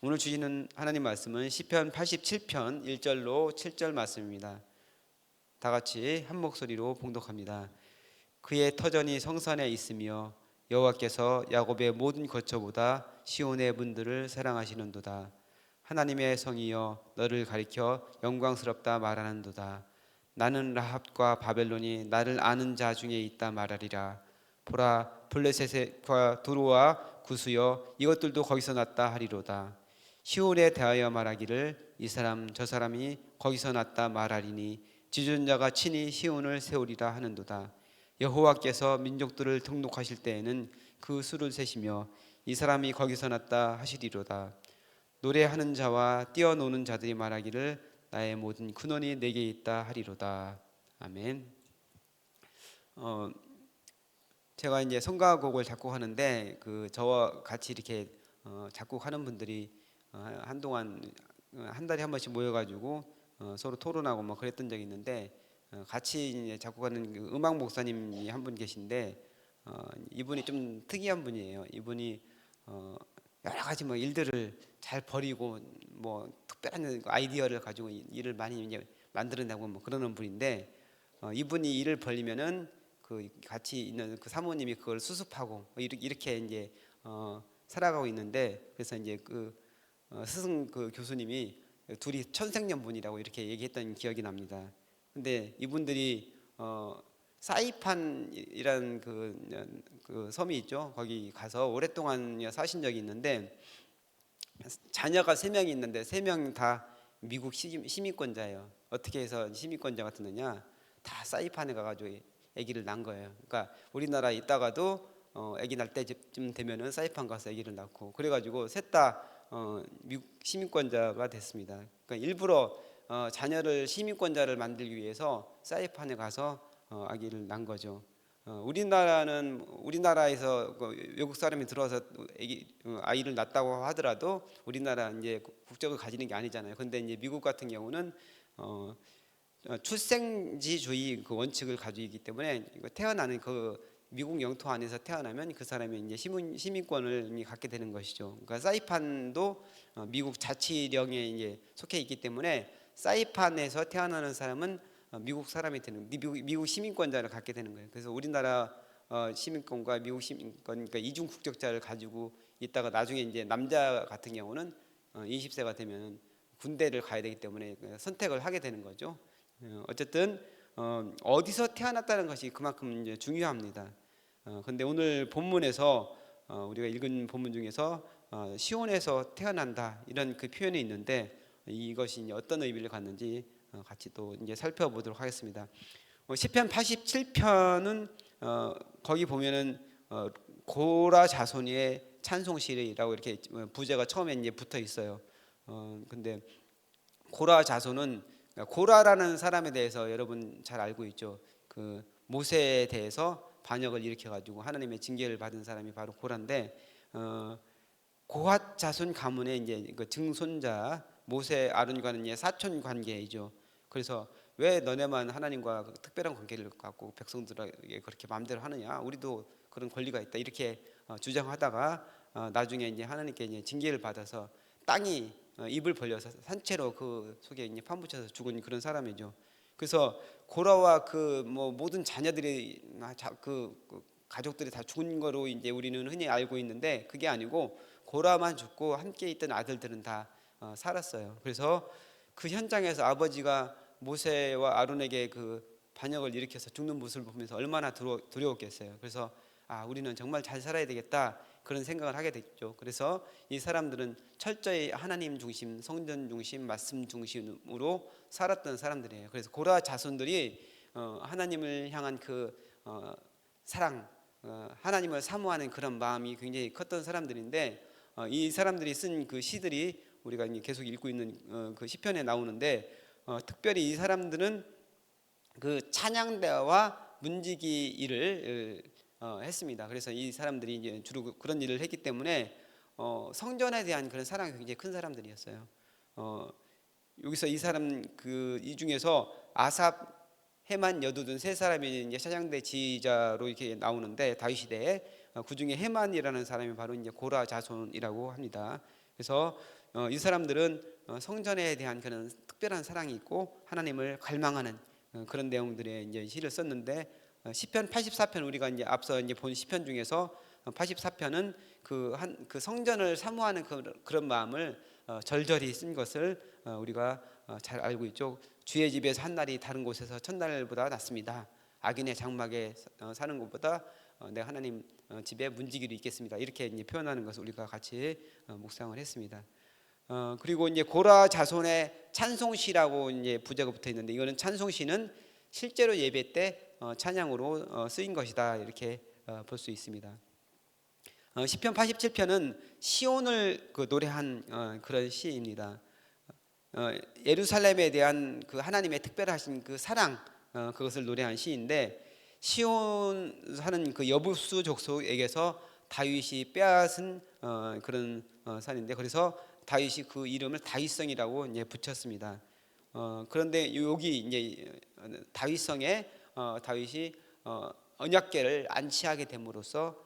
오늘 주시는 하나님 말씀은 시편 87편 1절로 7절 말씀입니다. 다 같이 한 목소리로 봉독합니다. 그의 터전이 성산에 있으며 여호와께서 야곱의 모든 거처보다 시온의 문들을 사랑하시는도다. 하나님의 성이여 너를 가리켜 영광스럽다 말하는도다. 나는 라합과 바벨론이 나를 아는 자 중에 있다 말하리라. 보라 블레셋과 두로와 구스여 이것들도 거기서 났다 하리로다. 시온에 대하여 말하기를 이 사람 저 사람이 거기서 났다 말하리니 지존자가 친히 시온을 세우리라 하는도다. 여호와께서 민족들을 등록하실 때에는 그 수를 세시며 이 사람이 거기서 났다 하시리로다. 노래하는 자와 뛰어노는 자들이 말하기를 나의 모든 근원이 내게 있다 하리로다. 아멘. 제가 이제 성가곡을 작곡하는데 저와 같이 이렇게 작곡하는 분들이 한동안 한 달에 한 번씩 모여가지고 서로 토론하고 뭐 그랬던 적이 있는데 같이 이제 작곡하는 그 음악 목사님이 한 분 계신데 이분이 좀 특이한 분이에요. 이분이 여러 가지 뭐 일들을 잘 버리고 뭐 특별한 아이디어를 가지고 일을 많이 이제 만들어내고 뭐 그러는 분인데 이분이 일을 벌리면은 그 같이 있는 그 사모님이 그걸 수습하고 이렇게 이제 살아가고 있는데 그래서 이제 스승 그 교수님이 둘이 천생연분이라고 이렇게 얘기했던 기억이 납니다. 근데 이분들이 사이판이라는 그 섬이 있죠. 거기 가서 오랫동안 사신 적이 있는데 자녀가 3명이 있는데 3명 다 미국 시민권자예요. 어떻게 해서 시민권자가 됐느냐? 다 사이판에 가가지고 아기를 낳은 거예요. 그러니까 우리나라에 있다가도 아기 낳을 때쯤 되면은 사이판 가서 아기를 낳고 그래가지고 셋 다 미국 시민권자가 됐습니다. 그러니까 일부러 자녀를 시민권자를 만들기 위해서 사이판에 가서 아기를 낳은 거죠. 우리나라에서 외국 사람이 들어와서 아이를 낳았다고 하더라도 우리나라 이제 국적을 가지는 게 아니잖아요. 근데 이제 미국 같은 경우는 출생지주의 그 원칙을 가지고 있기 때문에 태어나는 그 미국 영토 안에서 태어나면 그 사람이 이제 시민권을 갖게 되는 것이죠. 그러니까 사이판도 미국 자치령에 이제 속해 있기 때문에 사이판에서 태어나는 사람은 미국 사람이 되는 미국 시민권자를 갖게 되는 거예요. 그래서 우리나라 시민권과 미국 시민권 그러니까 이중 국적자를 가지고 있다가 나중에 이제 남자 같은 경우는 20세가 되면 군대를 가야 되기 때문에 선택을 하게 되는 거죠. 어쨌든 어디서 태어났다는 것이 그만큼 이제 중요합니다. 근데 오늘 본문에서 우리가 읽은 본문 중에서 시온에서 태어난다 이런 그 표현이 있는데 이것이 이제 어떤 의미를 갖는지 같이 또 이제 살펴보도록 하겠습니다. 시편 87편은 거기 보면은 고라 자손의 찬송시라고 이렇게 부제가 처음에 이제 붙어 있어요. 근데 고라 자손은 고라라는 사람에 대해서 여러분 잘 알고 있죠. 그 모세에 대해서 반역을 일으켜 가지고 하나님의 징계를 받은 사람이 바로 고라인데 고핫 자손 가문의 이제 그 증손자 모세 아론과는 이제 사촌 관계이죠. 그래서 왜 너네만 하나님과 특별한 관계를 갖고 백성들에게 그렇게 마음대로 하느냐? 우리도 그런 권리가 있다. 이렇게 주장하다가 나중에 이제 하나님께 이제 징계를 받아서 땅이 입을 벌려서 산채로 그 속에 이제 파묻혀서 죽은 그런 사람이죠. 그래서 고라와 그 뭐 모든 자녀들이 그 가족들이 다 죽은 거로 이제 우리는 흔히 알고 있는데 그게 아니고 고라만 죽고 함께 있던 아들들은 다 살았어요. 그래서 그 현장에서 아버지가 모세와 아론에게 그 반역을 일으켜서 죽는 모습을 보면서 얼마나 두려웠겠어요. 그래서 우리는 정말 잘 살아야 되겠다 그런 생각을 하게 됐죠. 그래서 이 사람들은 철저히 하나님 중심, 성전 중심, 말씀 중심으로 살았던 사람들이에요. 그래서 고라 자손들이 하나님을 향한 그 사랑, 하나님을 사모하는 그런 마음이 굉장히 컸던 사람들인데 이 사람들이 쓴 그 시들이 우리가 계속 읽고 있는 그 시편에 나오는데 특별히 이 사람들은 그 찬양대와 문지기 일을 했습니다. 그래서 이 사람들이 이제 주로 그런 일을 했기 때문에 성전에 대한 그런 사랑이 굉장히 큰 사람들이었어요. 여기서 이 사람 이 중에서 아삽, 헤만, 여두둔 세 사람이 이제 찬양대 지휘자로 이렇게 나오는데 다윗 시대에 그 중에 헤만이라는 사람이 바로 이제 고라 자손이라고 합니다. 그래서 이 사람들은 성전에 대한 그런 특별한 사랑이 있고 하나님을 갈망하는 그런 내용들의 이제 시를 썼는데 시편 84편 우리가 이제 앞서 이제 본 시편 중에서 84편은 그 성전을 사모하는 그런 마음을 절절히 쓴 것을 우리가 잘 알고 있죠. 주의 집에서 한 날이 다른 곳에서 천날보다 낫습니다. 악인의 장막에 사는 것보다 내가 하나님 집에 문지기로 있겠습니다. 이렇게 이제 표현하는 것을 우리가 같이 묵상을 했습니다. 그리고 이제 고라 자손의 찬송시라고 이제 부제가 붙어 있는데 이거는 찬송시는 실제로 예배 때 찬양으로 쓰인 것이다 이렇게 볼 수 있습니다. 시편 87편은 시온을 노래한 그런 시입니다. 예루살렘에 대한 그 하나님의 특별하신 그 사랑 그것을 노래한 시인데 시온 사는 그 여부수 족속에게서 다윗이 빼앗은 그런 산인데 그래서 다윗이 그 이름을 다윗성이라고 이제 붙였습니다. 그런데 여기 이제 다윗성에 다윗이 언약궤를 안치하게 됨으로써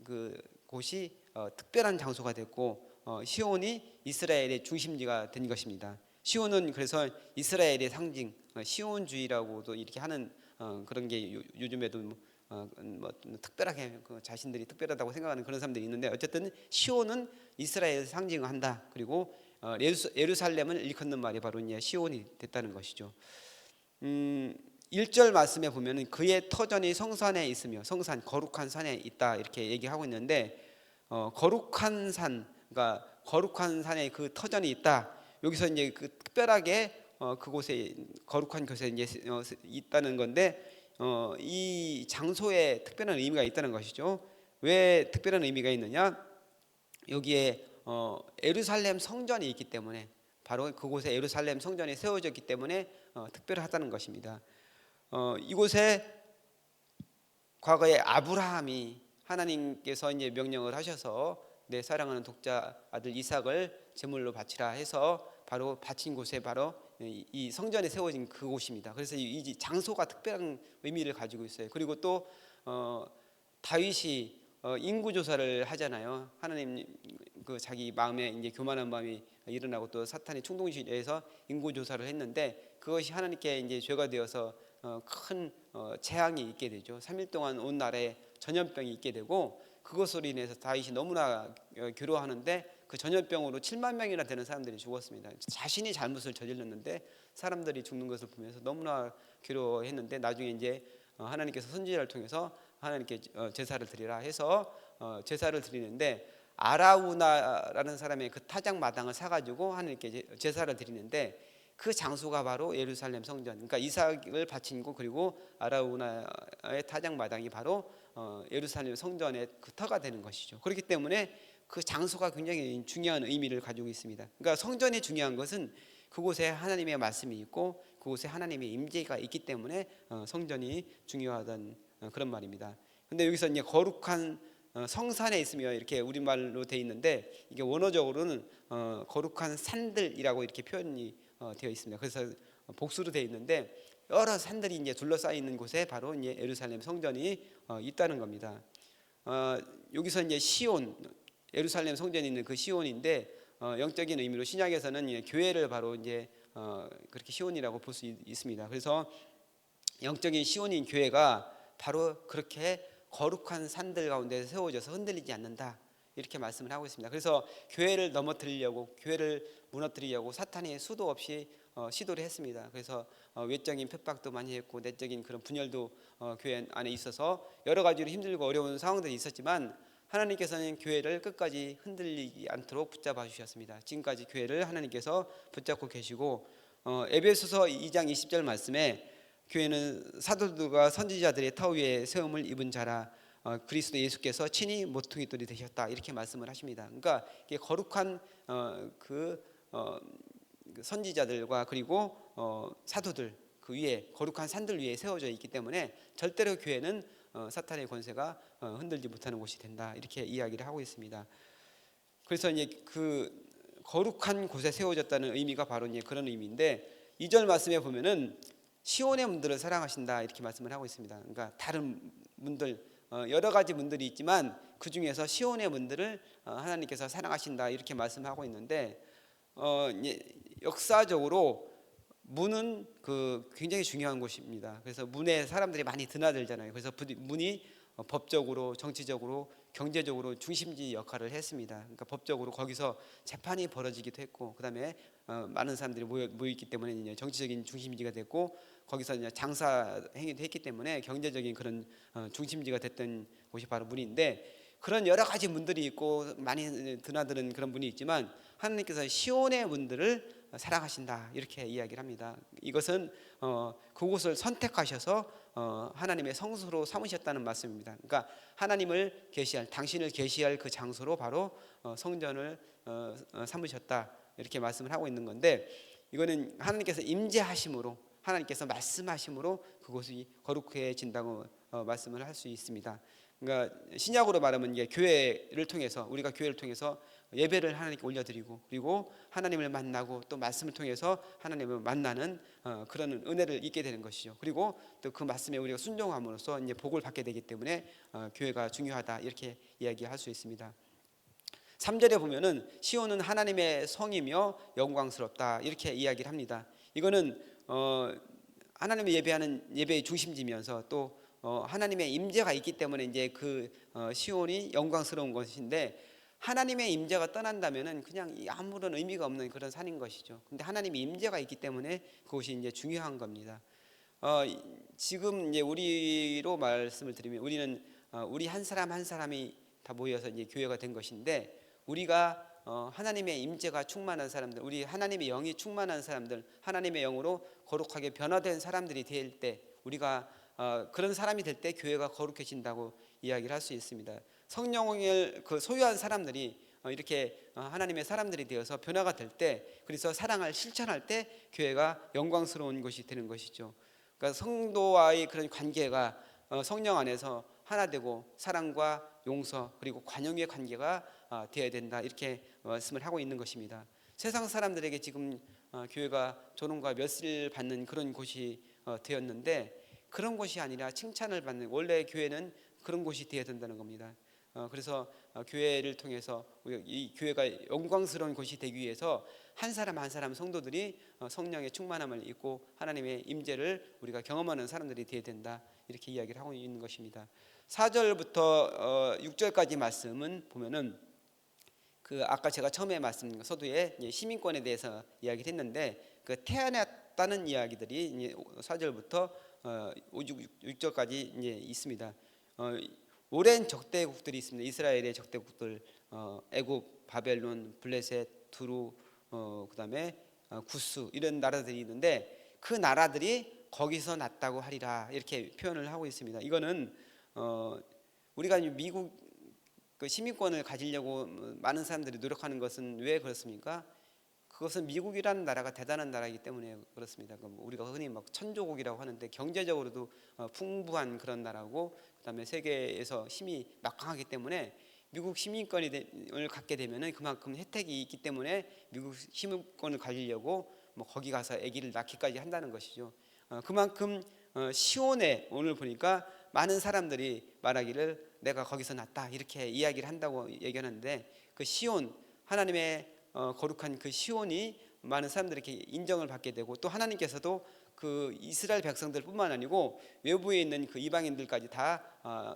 그 곳이 특별한 장소가 됐고 시온이 이스라엘의 중심지가 된 것입니다. 시온은 그래서 이스라엘의 상징, 시온주의라고도 이렇게 하는 그런 게 요즘에도 뭐 특별하게 자신들이 특별하다고 생각하는 그런 사람들이 있는데 어쨌든 시온은 이스라엘을 상징한다. 그리고 예루살렘을 일컫는 말이 바로 이제 시온이 됐다는 것이죠. 1절 말씀에 보면은 그의 터전이 성산에 있으며 성산 거룩한 산에 있다 이렇게 얘기하고 있는데 거룩한 산 그러니까 거룩한 산에 그 터전이 있다. 여기서 이제 그 특별하게 그곳에 거룩한 곳에 이제 있다는 건데 이 장소에 특별한 의미가 있다는 것이죠. 왜 특별한 의미가 있느냐? 여기에 예루살렘 성전이 있기 때문에 바로 그곳에 예루살렘 성전이 세워졌기 때문에 특별하다는 것입니다. 이곳에 과거에 아브라함이 하나님께서 이제 명령을 하셔서 내 사랑하는 독자 아들 이삭을 제물로 바치라 해서 바로 바친 곳에 바로 이 성전에 세워진 그곳입니다. 그래서 이 장소가 특별한 의미를 가지고 있어요. 그리고 또 다윗이 인구 조사를 하잖아요. 하나님 그 자기 마음에 이제 교만한 마음이 일어나고 또 사탄의 충동심에서 인구 조사를 했는데 그것이 하나님께 이제 죄가 되어서 큰 재앙이 있게 되죠. 3일 동안 온 나라에 전염병이 있게 되고 그것으로 인해서 다윗이 너무나 괴로워하는데 그 전염병으로 7만 명이나 되는 사람들이 죽었습니다. 자신이 잘못을 저질렀는데 사람들이 죽는 것을 보면서 너무나 괴로워했는데 나중에 이제 하나님께서 선지자를 통해서 하나님께 제사를 드리라 해서 제사를 드리는데 아라우나라는 사람의 그 타작 마당을 사가지고 하나님께 제사를 드리는데 그 장소가 바로 예루살렘 성전, 그러니까 이삭을 바친 곳 그리고 아라우나의 타작 마당이 바로 예루살렘 성전의 그 터가 되는 것이죠. 그렇기 때문에 그 장소가 굉장히 중요한 의미를 가지고 있습니다. 그러니까 성전이 중요한 것은 그곳에 하나님의 말씀이 있고 그곳에 하나님의 임재가 있기 때문에 성전이 중요하다는 그런 말입니다. 근데 여기서 이제 거룩한 성산에 있으며 이렇게 우리말로 돼 있는데 이게 원어적으로는 거룩한 산들이라고 이렇게 표현이 되어 있습니다. 그래서 복수로 되어 있는데 여러 산들이 이제 둘러싸여 있는 곳에 바로 이제 예루살렘 성전이 있다는 겁니다. 여기서 이제 시온 예루살렘 성전이 있는 그 시온인데 영적인 의미로 신약에서는 교회를 바로 이제 그렇게 시온이라고 볼 수 있습니다. 그래서 영적인 시온인 교회가 바로 그렇게 거룩한 산들 가운데 세워져서 흔들리지 않는다 이렇게 말씀을 하고 있습니다. 그래서 교회를 넘어뜨리려고 교회를 무너뜨리려고 사탄이 수도 없이 시도를 했습니다. 그래서 외적인 핍박도 많이 했고 내적인 그런 분열도 교회 안에 있어서 여러 가지로 힘들고 어려운 상황들이 있었지만 하나님께서는 교회를 끝까지 흔들리지 않도록 붙잡아 주셨습니다. 지금까지 교회를 하나님께서 붙잡고 계시고 에베소서 2장 20절 말씀에 교회는 사도들과 선지자들의 터 위에 세움을 입은 자라 그리스도 예수께서 친히 모퉁이돌이 되셨다 이렇게 말씀을 하십니다. 그러니까 이게 거룩한 그 선지자들과 그리고 사도들 그 위에 거룩한 산들 위에 세워져 있기 때문에 절대로 교회는 사탄의 권세가 흔들지 못하는 곳이 된다 이렇게 이야기를 하고 있습니다. 그래서 이제 그 거룩한 곳에 세워졌다는 의미가 바로 이제 그런 의미인데 2절 말씀에 보면은 시온의 문들을 사랑하신다 이렇게 말씀을 하고 있습니다. 그러니까 다른 문들 여러 가지 문들이 있지만 그 중에서 시온의 문들을 하나님께서 사랑하신다 이렇게 말씀하고 있는데 역사적으로 문은 굉장히 중요한 곳입니다. 그래서 문에 사람들이 많이 드나들잖아요. 그래서 문이 법적으로, 정치적으로, 경제적으로 중심지 역할을 했습니다. 그러니까 법적으로 거기서 재판이 벌어지기도 했고, 그다음에 많은 사람들이 모였기 때문에 이제 정치적인 중심지가 됐고, 거기서 이제 장사 행위도 했기 때문에 경제적인 그런 중심지가 됐던 곳이 바로 문인데, 그런 여러 가지 문들이 있고 많이 드나드는 그런 문이 있지만 하나님께서 시온의 문들을 사랑하신다 이렇게 이야기를 합니다. 이것은 그곳을 선택하셔서 하나님의 성소로 삼으셨다는 말씀입니다. 그러니까 하나님을 계시할, 당신을 계시할 그 장소로 바로 성전을 삼으셨다 이렇게 말씀을 하고 있는 건데, 이거는 하나님께서 임재하심으로, 하나님께서 말씀하심으로 그곳이 거룩해진다고 말씀을 할 수 있습니다. 그러니까 신약으로 말하면 이제 교회를 통해서, 우리가 교회를 통해서 예배를 하나님께 올려드리고, 그리고 하나님을 만나고 또 말씀을 통해서 하나님을 만나는 그런 은혜를 잊게 되는 것이죠. 그리고 또 그 말씀에 우리가 순종함으로써 이제 복을 받게 되기 때문에 교회가 중요하다 이렇게 이야기할 수 있습니다. 3절에 보면은 시온은 하나님의 성이며 영광스럽다 이렇게 이야기를 합니다. 이거는 하나님을 예배하는 예배의 중심지면서 또 하나님의 임재가 있기 때문에 이제 시온이 영광스러운 것인데, 하나님의 임재가 떠난다면은 그냥 아무런 의미가 없는 그런 산인 것이죠. 근데 하나님의 임재가 있기 때문에 그것이 이제 중요한 겁니다. 지금 이제 우리로 말씀을 드리면 우리는 우리 한 사람 한 사람이 다 모여서 이제 교회가 된 것인데, 우리가 하나님의 임재가 충만한 사람들, 우리 하나님의 영이 충만한 사람들, 하나님의 영으로 거룩하게 변화된 사람들이 될 때, 우리가 그런 사람이 될 때 교회가 거룩해진다고 이야기를 할 수 있습니다. 성령을 소유한 사람들이 이렇게 하나님의 사람들이 되어서 변화가 될 때, 그래서 사랑을 실천할 때 교회가 영광스러운 것이 되는 것이죠. 그러니까 성도와의 그런 관계가 성령 안에서 하나 되고 사랑과 용서 그리고 관용의 관계가 되어야 된다 이렇게 말씀을 하고 있는 것입니다. 세상 사람들에게 지금 교회가 조롱과 멸시를 받는 그런 곳이 되었는데, 그런 곳이 아니라 칭찬을 받는, 원래 교회는 그런 곳이 되어야 된다는 겁니다. 그래서 교회를 통해서 이 교회가 영광스러운 곳이 되기 위해서 한 사람 한 사람 성도들이 성령의 충만함을 입고 하나님의 임재를 우리가 경험하는 사람들이 되어야 된다 이렇게 이야기를 하고 있는 것입니다. 4절부터 6절까지 말씀은 보면은 아까 제가 처음에 말씀 서두에 시민권에 대해서 이야기를 했는데, 태어났다는 이야기들이 4절부터 6절까지 있습니다. 오랜 적대국들이 있습니다. 이스라엘의 적대국들, 애굽, 바벨론, 블레셋, 두루, 그다음에 구스 이런 나라들이 있는데, 그 나라들이 거기서 났다고 하리라 이렇게 표현을 하고 있습니다. 이거는 우리가 미국 시민권을 가지려고 많은 사람들이 노력하는 것은 왜 그렇습니까? 그것은 미국이라는 나라가 대단한 나라이기 때문에 그렇습니다. 우리가 흔히 막 천조국이라고 하는데, 경제적으로도 풍부한 그런 나라고, 그다음에 세계에서 힘이 막강하기 때문에 미국 시민권을 갖게 되면은 그만큼 혜택이 있기 때문에 미국 시민권을 가지려고 거기 가서 아기를 낳기까지 한다는 것이죠. 그만큼 시온에 오늘 보니까 많은 사람들이 말하기를 내가 거기서 났다 이렇게 이야기를 한다고 얘기하는데, 그 시온, 하나님의 거룩한 그 시온이 많은 사람들에게 인정을 받게 되고, 또 하나님께서도 그 이스라엘 백성들뿐만 아니고 외부에 있는 그 이방인들까지 다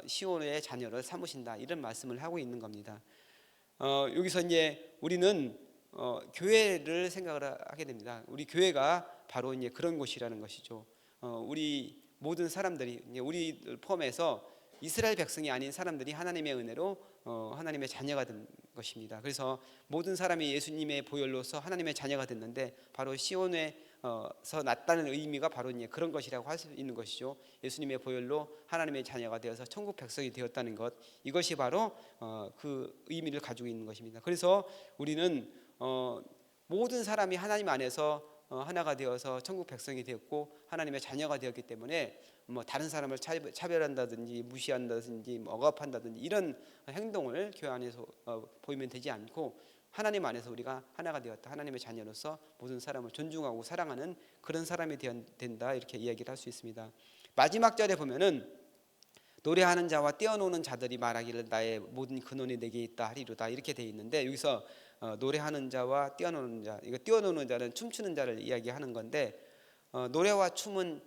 시온의 자녀를 삼으신다 이런 말씀을 하고 있는 겁니다. 여기서 이제 우리는 교회를 생각을 하게 됩니다. 우리 교회가 바로 이제 그런 곳이라는 것이죠. 우리 모든 사람들이, 우리 포함해서 이스라엘 백성이 아닌 사람들이 하나님의 은혜로 하나님의 자녀가 된 것입니다. 그래서 모든 사람이 예수님의 보혈로서 하나님의 자녀가 됐는데, 바로 시온에서 났다는 의미가 바로 이제 그런 것이라고 할 수 있는 것이죠. 예수님의 보혈로 하나님의 자녀가 되어서 천국 백성이 되었다는 것, 이것이 바로 그 의미를 가지고 있는 것입니다. 그래서 우리는 모든 사람이 하나님 안에서 하나가 되어서 천국 백성이 되었고 하나님의 자녀가 되었기 때문에 다른 사람을 차별한다든지 무시한다든지 억압한다든지 이런 행동을 교회 안에서 보이면 되지 않고, 하나님 안에서 우리가 하나가 되었다, 하나님의 자녀로서 모든 사람을 존중하고 사랑하는 그런 사람이 된다 이렇게 이야기를 할 수 있습니다. 마지막 절에 보면은 노래하는 자와 뛰어노는 자들이 말하기를 나의 모든 근원이 내게 있다 하리로다 이렇게 돼 있는데 여기서 노래하는 자와 뛰어노는 자, 이거 뛰어노는 자는 춤추는 자를 이야기하는 건데 노래와 춤은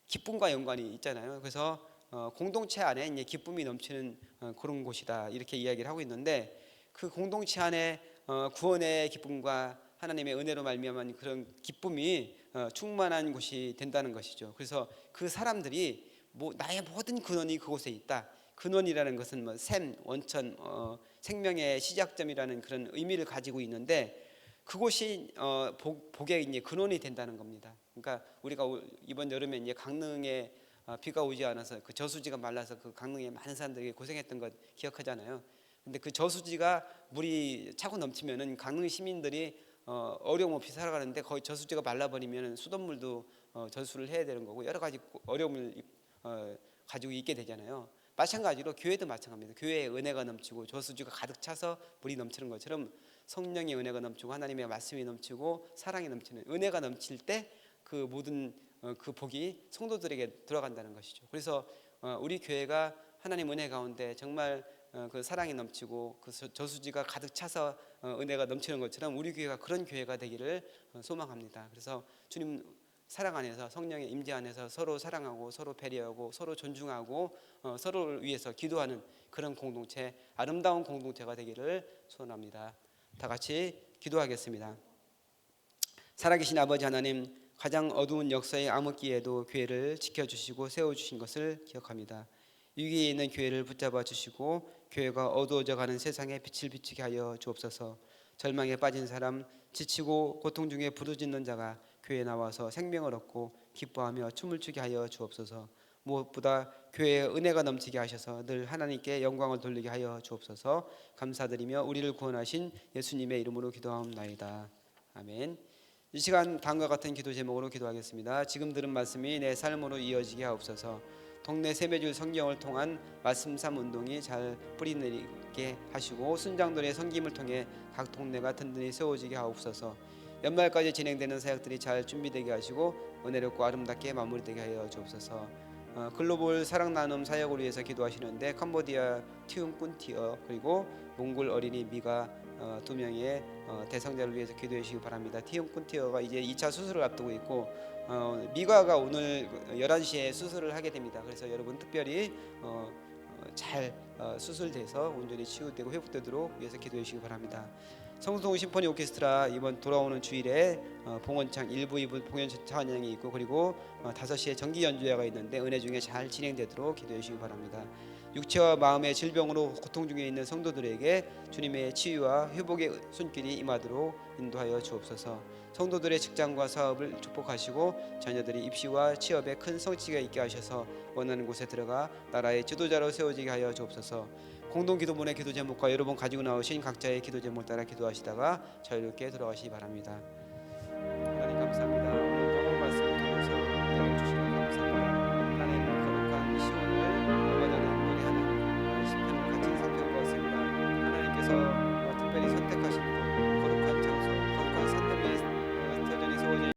기쁨과 연관이 있잖아요. 그래서 공동체 안에 이제 기쁨이 넘치는 그런 곳이다 이렇게 이야기를 하고 있는데 그 공동체 안에 구원의 기쁨과 하나님의 은혜로 말미암은 그런 기쁨이 충만한 곳이 된다는 것이죠. 그래서 그 사람들이 나의 모든 근원이 그곳에 있다. 근원이라는 것은 샘, 원천, 생명의 시작점이라는 그런 의미를 가지고 있는데 그곳이 복의 이제 근원이 된다는 겁니다. 그러니까 우리가 이번 여름에 이제 강릉에 비가 오지 않아서 그 저수지가 말라서 그 강릉에 많은 사람들이 고생했던 것 기억하잖아요. 근데 그 저수지가 물이 차고 넘치면은 강릉 시민들이 어려움 없이 살아가는데 거의 저수지가 말라버리면 수돗물도 전수를 해야 되는 거고 여러 가지 어려움을 가지고 있게 되잖아요. 마찬가지로 교회도 마찬가지입니다. 교회에 은혜가 넘치고 저수지가 가득 차서 물이 넘치는 것처럼 성령의 은혜가 넘치고 하나님의 말씀이 넘치고 사랑이 넘치는 은혜가 넘칠 때 그 모든 그 복이 성도들에게 들어간다는 것이죠. 그래서 우리 교회가 하나님 은혜 가운데 정말 그 사랑이 넘치고 그 저수지가 가득 차서 은혜가 넘치는 것처럼 우리 교회가 그런 교회가 되기를 소망합니다. 그래서 주님 사랑 안에서 성령의 임재 안에서 서로 사랑하고 서로 배려하고 서로 존중하고 서로를 위해서 기도하는 그런 공동체, 아름다운 공동체가 되기를 소원합니다. 다 같이 기도하겠습니다. 살아계신 아버지 하나님, 가장 어두운 역사의 암흑기에도 교회를 지켜주시고 세워주신 것을 기억합니다. 위기에 있는 교회를 붙잡아 주시고 교회가 어두워져 가는 세상에 빛을 비추게 하여 주옵소서. 절망에 빠진 사람, 지치고 고통 중에 부르짖는 자가 교회에 나와서 생명을 얻고 기뻐하며 춤을 추게 하여 주옵소서. 무엇보다 교회에 은혜가 넘치게 하셔서 늘 하나님께 영광을 돌리게 하여 주옵소서. 감사드리며 우리를 구원하신 예수님의 이름으로 기도하옵나이다. 아멘. 이 시간 다음과 같은 기도 제목으로 기도하겠습니다. 지금 들은 말씀이 내 삶으로 이어지게 하옵소서. 동네 세매줄 성경을 통한 말씀 삶 운동이 잘 뿌리내리게 하시고 순장들의 섬김을 통해 각 동네가 든든히 세워지게 하옵소서. 연말까지 진행되는 사역들이 잘 준비되게 하시고 은혜롭고 아름답게 마무리되게 하여 주옵소서. 글로벌 사랑 나눔 사역을 위해서 기도하시는데 캄보디아 티움꾼티어 그리고 몽골 어린이 미가 두 명의 대상자를 위해서 기도해 주시기 바랍니다. 티움꾼티어가 이제 2차 수술을 앞두고 있고 미가가 오늘 11시에 수술을 하게 됩니다. 그래서 여러분 특별히 잘 수술돼서 온전히 치유되고 회복되도록 위해서 기도해 주시기 바랍니다. 성송 심포니 오케스트라 이번 돌아오는 주일에 봉헌창 1부 2부 공연 찬양이 있고 그리고 5시에 정기 연주회가 있는데 은혜 중에 잘 진행되도록 기도해 주시기 바랍니다. 육체와 마음의 질병으로 고통 중에 있는 성도들에게 주님의 치유와 회복의 손길이 임하도록 인도하여 주옵소서. 성도들의 직장과 사업을 축복하시고 자녀들이 입시와 취업에 큰 성취가 있게 하셔서 원하는 곳에 들어가 나라의 지도자로 세워지게 하여 주옵소서. 공동기도문의 기도 제목과 여러 번 가지고 나오신 각자의 기도 제목 따라 기도하시다가 자유롭게 돌아가시기 바랍니다. 하나님 감사합니다.